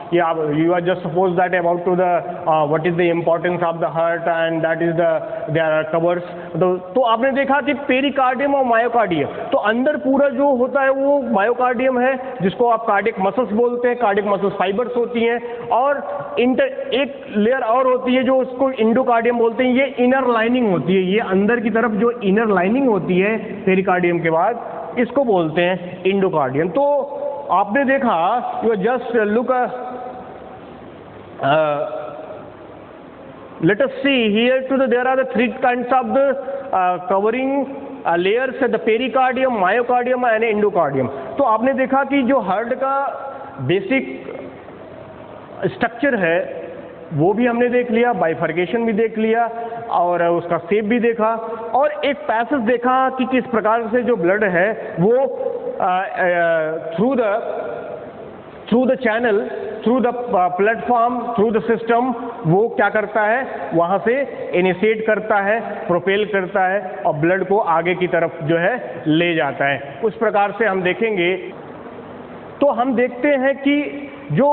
you are just suppose that about to the what is the importance of the heart and that is their covers। तो आपने देखा कि पेरिकार्डियम और मायोकार्डियम, तो अंदर पूरा जो होता है वो मायोकार्डियम है, जिसको आप कार्डियक मसल्स बोलते हैं, कार्डियक मसल्स फाइबर्स होती हैं, और एक लेयर और होती है जो उसको इंडोकार्डियम बोलते हैं, ये इनर लाइनिंग होती है, ये अंदर की तरफ जो इनर लाइनिंग होती है पेरिकार्डियम के बाद, इसको बोलते हैं इंडोकार्डियम। तो आपने देखा, you just look let us see here there are the three kinds of the covering layers, the pericardium, myocardium and endocardium। तो आपने देखा कि जो हार्ट का बेसिक स्ट्रक्चर है वो भी हमने देख लिया, बाइफर्केशन भी देख लिया, और उसका शेप भी देखा, और एक पैसेज देखा कि किस प्रकार से जो ब्लड है वो through the channel, through the platform, through the system, वो क्या करता है, वहाँ से इनिशिएट करता है, प्रोपेल करता है, और ब्लड को आगे की तरफ जो है ले जाता है। उस प्रकार से हम देखेंगे। तो हम देखते हैं कि जो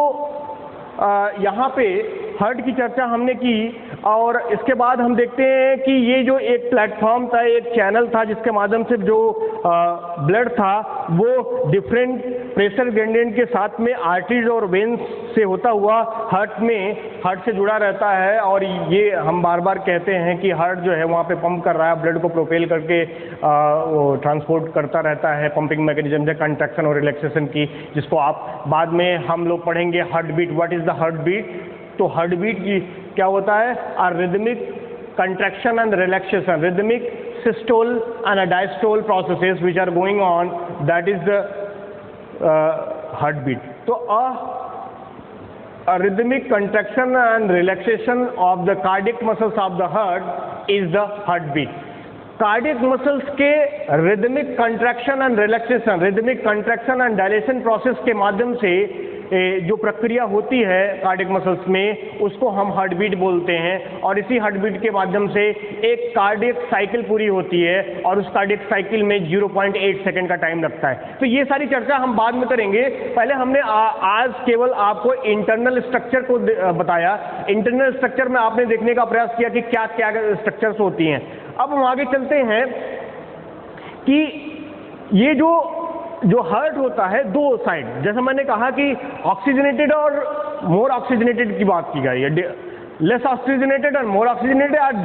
यहाँ पे हार्ट की चर्चा हमने की, और इसके बाद हम देखते हैं कि ये जो एक प्लेटफॉर्म था, एक चैनल था, जिसके माध्यम से जो ब्लड था वो डिफरेंट प्रेशर ग्रेडियंट के साथ में आर्टरीज और वेन्स से होता हुआ हार्ट से जुड़ा रहता है। और ये हम बार बार कहते हैं कि हार्ट जो है वहाँ पे पंप कर रहा है, ब्लड को प्रोपेल करके वो ट्रांसपोर्ट करता रहता है, पंपिंग मैकेनिज्म से कंट्रैक्शन और रिलैक्सेशन की, जिसको आप बाद में हम लोग पढ़ेंगे heartbeat. What is the heartbeat? तो हार्ट बीट क्या होता है? A rhythmic contraction and relaxation, rhythmic systole and a diastole processes which are going on, that is the heartbeat. So a rhythmic contraction and relaxation of the cardiac muscles of the heart is the heartbeat. Cardiac muscles के rhythmic contraction and relaxation, rhythmic contraction and dilation process के माध्यम से जो प्रक्रिया होती है cardiac muscles में, उसको हम हार्ट बीट बोलते हैं। और इसी हार्ट बीट के माध्यम से एक कार्डियक साइकिल पूरी होती है, और उस कार्डियक साइकिल में 0.8 सेकेंड का टाइम लगता है। तो ये सारी चर्चा हम बाद में करेंगे। पहले हमने आज केवल आपको इंटरनल स्ट्रक्चर को बताया। इंटरनल स्ट्रक्चर में आपने देखने का प्रयास किया कि क्या क्या स्ट्रक्चर्स होती हैं। अब हम आगे चलते हैं कि ये जो हार्ट होता है दो साइड, जैसा मैंने कहा कि ऑक्सीजनेटेड और मोर ऑक्सीजनेटेड की बात की गई है, लेस ऑक्सीजनेटेड और मोर ऑक्सीजनेटेड,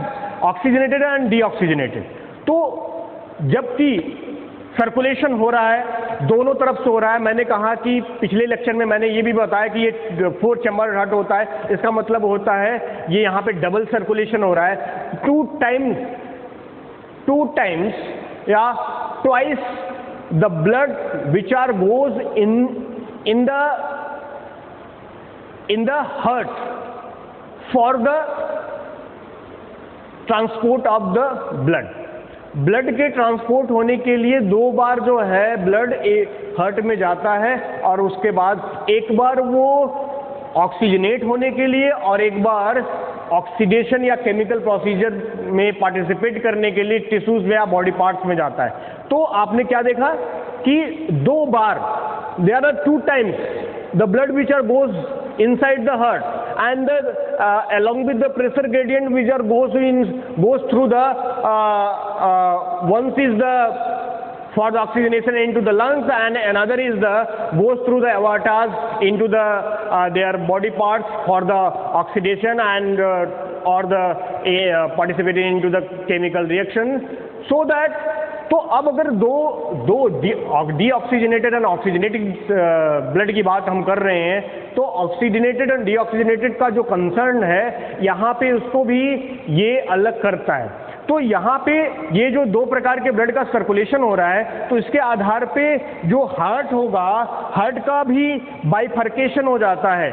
ऑक्सीजनेटेड एंड डीऑक्सीजनेटेड। तो जबकि सर्कुलेशन हो रहा है दोनों तरफ से हो रहा है, मैंने कहा कि पिछले लेक्चर में मैंने ये भी बताया कि ये 4 चैम्बर हार्ट होता है। इसका मतलब होता है ये यहाँ पे डबल सर्कुलेशन हो रहा है, टू टाइम्स या twice the blood which are goes in the heart for the transport of the blood के ट्रांसपोर्ट होने के लिए 2 बार जो है ब्लड हार्ट में जाता है, और उसके बाद एक बार वो ऑक्सीजनेट होने के लिए और एक बार ऑक्सीडेशन या केमिकल प्रोसीजर में पार्टिसिपेट करने के लिए टिश्यूज या बॉडी पार्ट्स में जाता है। तो आपने क्या देखा कि 2 बार, there are 2 times the blood which are goes inside the heart, and along with the pressure gradient which are goes through the one is the for the oxygenation into the lungs, and another is the goes through the aortas into the their body parts for the oxidation and or the participating into the chemical reaction, so that तो अब अगर दो deoxygenated and oxygenated blood की बात हम कर रहे हैं, तो ऑक्सीजनेटेड एंड डीऑक्सीजनेटेड का जो कंसर्न है यहाँ पे उसको भी ये अलग करता है। तो यहाँ पे ये जो दो प्रकार के ब्लड का सर्कुलेशन हो रहा है, तो इसके आधार पे जो हार्ट होगा, हार्ट का भी बाइफर्केशन हो जाता है,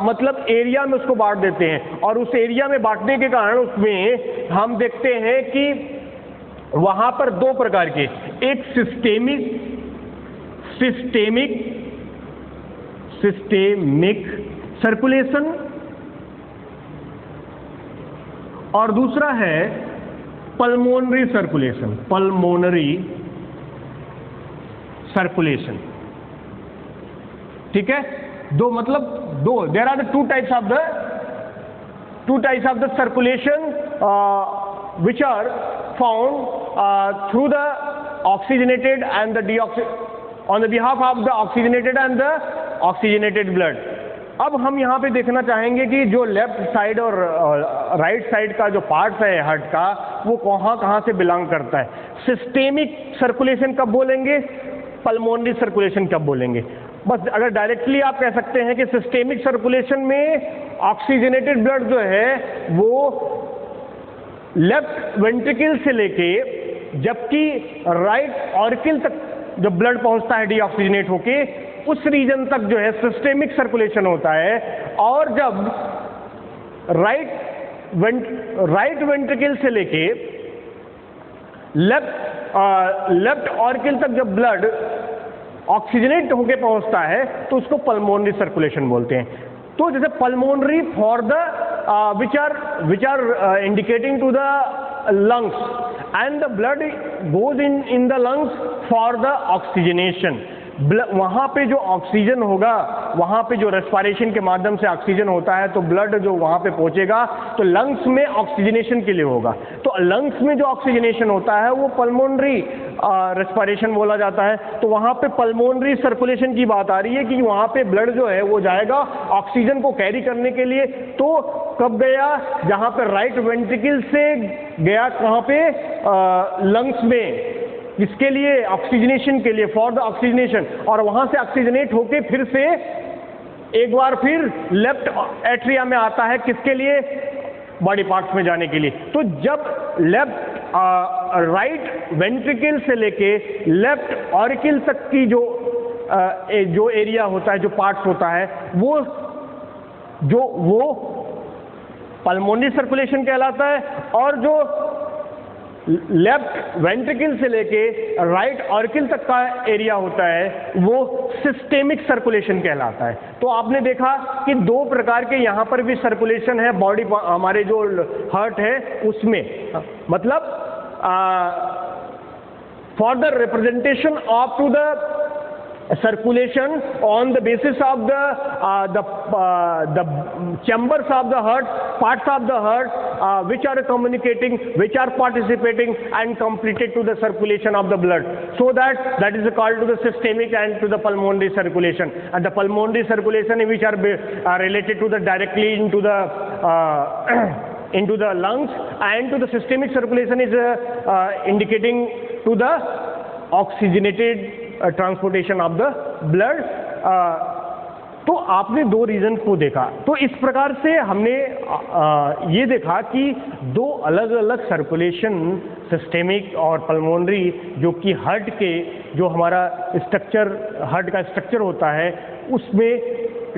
मतलब एरिया में उसको बांट देते हैं, और उस एरिया में बांटने के कारण उसमें हम देखते हैं कि वहां पर दो प्रकार के, एक सिस्टेमिक सर्कुलेशन और दूसरा है पल्मोनरी सर्कुलेशन। ठीक है, दो मतलब दो, there are the two types of the circulation which are found through the oxygenated and the on the behalf of the oxygenated and the oxygenated blood। अब हम यहाँ पे देखना चाहेंगे कि जो लेफ्ट साइड और राइट साइड का जो पार्ट है हार्ट का, वो कहाँ से बिलोंग करता है। सिस्टेमिक सर्कुलेशन कब बोलेंगे, पल्मोनरी सर्कुलेशन कब बोलेंगे। बस अगर डायरेक्टली आप कह सकते हैं कि सिस्टेमिक सर्कुलेशन में ऑक्सीजनेटेड ब्लड जो है वो लेफ्ट वेंट्रिकल से लेके जबकि राइट ऑरिकल तक जब ब्लड पहुंचता है डीऑक्सीजनेट होके, उस रीजन तक जो है सिस्टेमिक सर्कुलेशन होता है। और जब राइट वेंट्रिकल से लेके लेफ्ट ऑरिकल तक जब ब्लड ऑक्सीजनेट होके पहुंचता है, तो उसको पल्मोनरी सर्कुलेशन बोलते हैं। तो जैसे pulmonary for the which are indicating to the lungs, and the blood goes in the lungs for the oxygenation। वहाँ पे जो ऑक्सीजन होगा, वहाँ पे जो रेस्पिरेशन के माध्यम से ऑक्सीजन होता है, तो ब्लड जो वहाँ पे पहुँचेगा तो लंग्स में ऑक्सीजनेशन के लिए होगा। तो लंग्स में जो ऑक्सीजनेशन होता है वो पल्मोनरी रेस्पिरेशन बोला जाता है। तो वहाँ पे पल्मोनरी सर्कुलेशन की बात आ रही है कि वहाँ पे ब्लड जो है वो जाएगा ऑक्सीजन को कैरी करने के लिए। तो कब गया, जहाँ पे राइट वेंट्रिकल से गया कहाँ पे, लंग्स में, इसके लिए ऑक्सीजनेशन के लिए, फॉर द ऑक्सीजनेशन, और वहां से ऑक्सीजनेट होके फिर से एक बार फिर लेफ्ट एट्रिया में आता है, किसके लिए, बॉडी पार्ट्स में जाने के लिए। तो जब राइट वेंट्रिकल से लेके लेफ्ट ऑरिकल तक की जो एरिया होता है, जो पार्ट्स होता है, वो पल्मोनरी सर्कुलेशन कहलाता है, और जो लेफ्ट वेंट्रिकल से लेके राइट ऑरिकल तक का एरिया होता है वो सिस्टेमिक सर्कुलेशन कहलाता है। तो आपने देखा कि दो प्रकार के यहाँ पर भी सर्कुलेशन है बॉडी, हमारे जो हार्ट है उसमें, मतलब for the representation of to the circulation on the basis of the chambers of the heart, parts of the heart which are communicating, which are participating and completed to the circulation of the blood, so that is called to the systemic and to the pulmonary circulation. And the pulmonary circulation which are related to the directly into the lungs, and to the systemic circulation is indicating to the oxygenated transportation of the blood. तो आपने दो reason को देखा। तो इस प्रकार से हमने ये देखा कि दो अलग अलग सर्कुलेशन, सिस्टेमिक और पल्मोनरी, जो कि हार्ट के जो हमारा स्ट्रक्चर, हार्ट का स्ट्रक्चर होता है, उसमें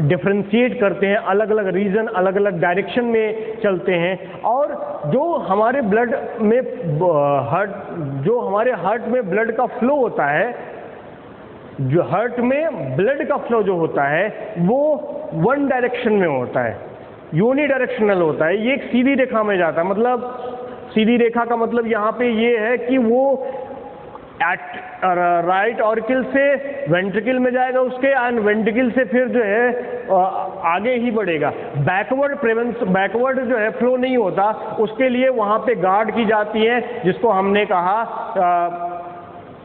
डिफ्रेंशिएट करते हैं, अलग अलग रीजन, अलग अलग डायरेक्शन में चलते हैं। और जो हमारे ब्लड में जो हमारे हार्ट में ब्लड का फ्लो होता है, जो हार्ट में ब्लड का फ्लो जो होता है वो वन डायरेक्शन में होता है, यूनि डायरेक्शनल होता है। ये एक सीधी रेखा में जाता है, मतलब सीधी रेखा का मतलब यहाँ पे ये है कि वो राइट ऑरिकल से वेंट्रिकल में जाएगा उसके, एंड वेंट्रिकल से फिर जो है आगे ही बढ़ेगा। बैकवर्ड जो है फ्लो नहीं होता, उसके लिए वहाँ पे गार्ड की जाती है, जिसको हमने कहा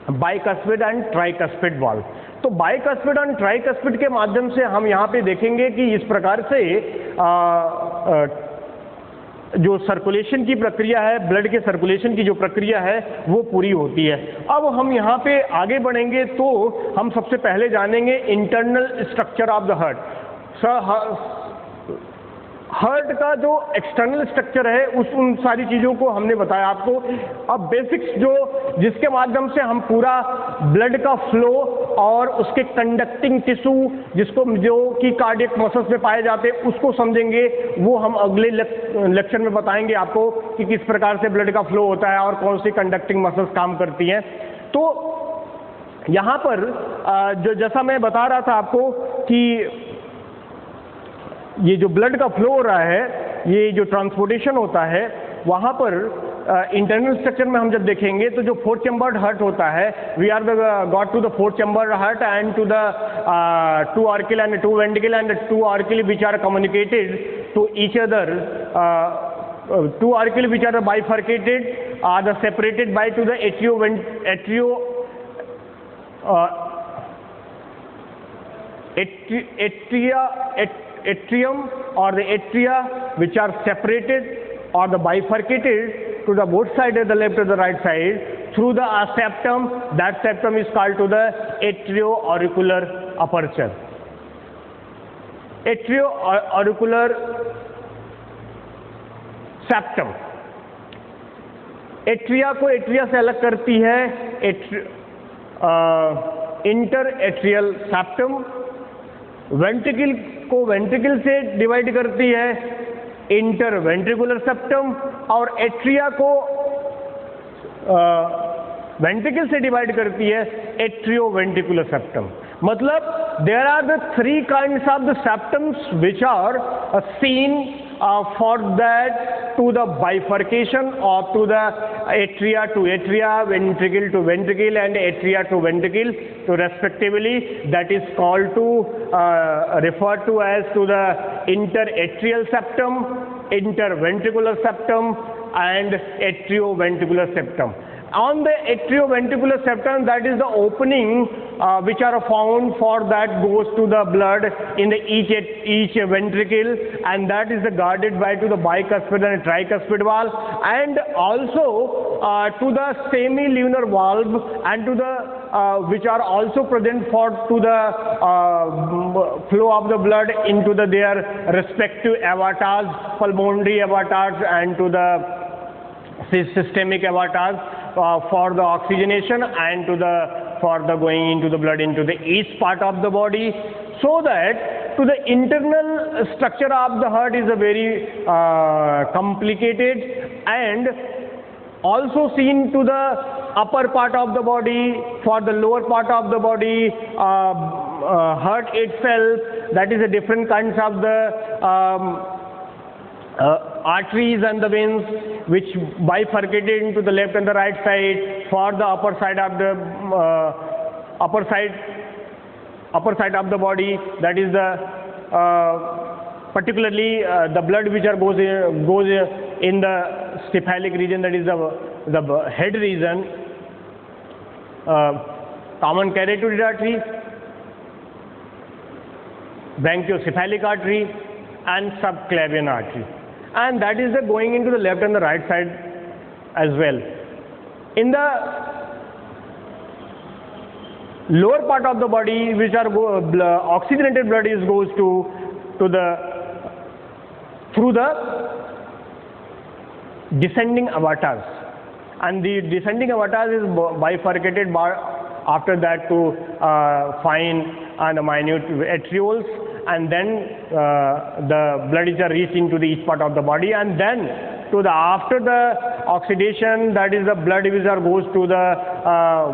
बाइकस्पिड एंड ट्राइकस्पिड वाल्व। तो बाइकस्पिड एंड ट्राइकस्पिड के माध्यम से हम यहाँ पे देखेंगे कि इस प्रकार से जो सर्कुलेशन की प्रक्रिया है, ब्लड के सर्कुलेशन की जो प्रक्रिया है वो पूरी होती है। अब हम यहाँ पे आगे बढ़ेंगे तो हम सबसे पहले जानेंगे internal structure of the heart. Heart का जो एक्सटर्नल स्ट्रक्चर है उन सारी चीज़ों को हमने बताया आपको। अब बेसिक्स जो जिसके माध्यम से हम पूरा ब्लड का फ्लो और उसके कंडक्टिंग टिश्यू जिसको जो कि कार्डियक मसल्स में पाए जाते हैं उसको समझेंगे, वो हम अगले लेक्चर में बताएंगे आपको कि किस प्रकार से ब्लड का फ्लो होता है और कौन सी कंडक्टिंग मसल्स काम करती हैं। तो यहाँ पर जो जैसा मैं बता रहा था आपको कि ये जो ब्लड का फ्लो हो रहा है, ये जो ट्रांसपोर्टेशन होता है, वहाँ पर इंटरनल स्ट्रक्चर में हम जब देखेंगे तो जो 4 चैम्बर्ड हार्ट होता है, we are got to the 4 chambered heart and to the 2 auricle and 2 ventricle and 2 auricle which are communicated to each other. 2 auricle which are bifurcated are the separated by to the atrium or the atria which are separated or the bifurcated to the both sides of the left or the right side through the septum. That septum is called to the atrio-auricular aperture. Atrio-auricular septum. Atria को atria से अलग करती है interatrial septum. Ventricle को ventricle से divide करती है interventricular septum, और एट्रिया को वेंट्रिकल से डिवाइड करती है एट्रियो वेंट्रिकुलर सेप्टम। मतलब there are the 3 kinds of the septums which are seen for that to the bifurcation or to the atria to atria, ventricle to ventricle and atria to ventricle to respectively. That is called to referred to as to the interatrial septum, interventricular septum and atrioventricular septum. On the atrioventricular septum, that is the opening which are found for that goes to the blood in the each ventricle, and that is the guarded by to the bicuspid and tricuspid valve, and also to the semilunar valve and to the which are also present for to the flow of the blood into the their respective avatars, pulmonary avatars and to the systemic avatars for the oxygenation and to the for the going into the blood into the each part of the body. So that to the internal structure of the heart is a very complicated and also seen to the upper part of the body, for the lower part of the body, heart itself, that is a different kinds of the arteries and the veins which bifurcated into the left and the right side for the upper side of the upper side of the body. That is the particularly the blood which goes in the cephalic region, that is the head region, common carotid artery, branchiocephalic artery and subclavian artery, and that is the going into the left and the right side as well. In the lower part of the body, which are oxygenated blood goes to the through the descending avatars, and the descending avatars is bifurcated after that to fine and minute arterioles, and then the blood is reached into the each part of the body, and then to the after the oxidation, that is the blood which goes to the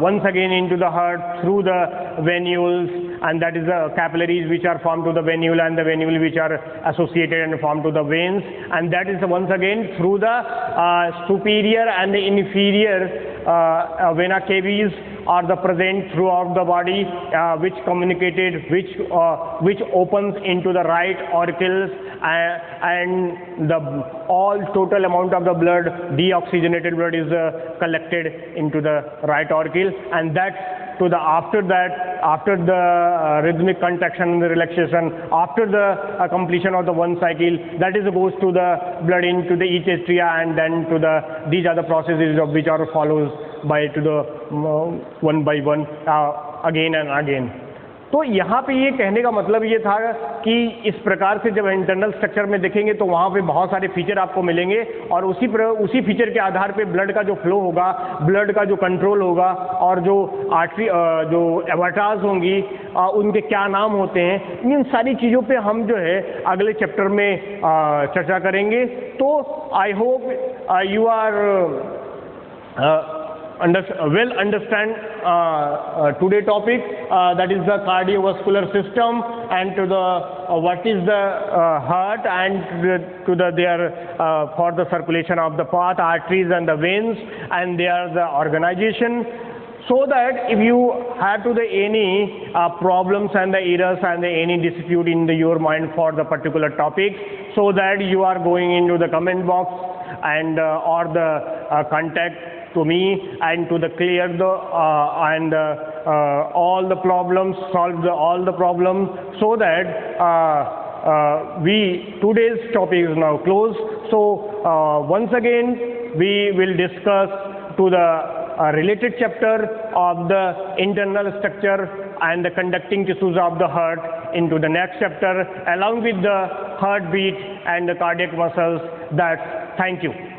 once again into the heart through the venules, and that is the capillaries which are formed to the venule, and the venule which are associated and formed to the veins, and that is once again through the superior and the inferior vena caves are the present throughout the body, which communicated, which opens into the right auricles, and the all total amount of the blood, deoxygenated blood, is collected into the right auricle, and that to the after the rhythmic contraction and the relaxation, after the completion of the one cycle, that is goes to the blood into the each atria, and then to the these are the processes of which are follows by to the one by one again and again. तो यहाँ पे ये कहने का मतलब ये था कि इस प्रकार से जब इंटरनल स्ट्रक्चर में देखेंगे तो वहाँ पे बहुत सारे फीचर आपको मिलेंगे, और उसी फीचर के आधार पे ब्लड का जो फ्लो होगा, ब्लड का जो कंट्रोल होगा, और जो आर्टरी जो एवाटार्स होंगी उनके क्या नाम होते हैं, इन सारी चीज़ों पे हम जो है अगले चैप्टर में चर्चा करेंगे. तो I hope you are well understand today topic, that is the cardiovascular system, and to the what is the heart, and to the their for the circulation of the path, arteries and the veins, and their the organization. So that if you have to the any problems and the errors and the any dispute in your mind for the particular topic, so that you are going into the comment box and or the contact to me, and to the clear the and all the problems, solve all the problems, so that today's topic is now closed. So once again we will discuss to the related chapter of the internal structure and the conducting tissues of the heart into the next chapter, along with the heartbeat and the cardiac muscles. Thank you.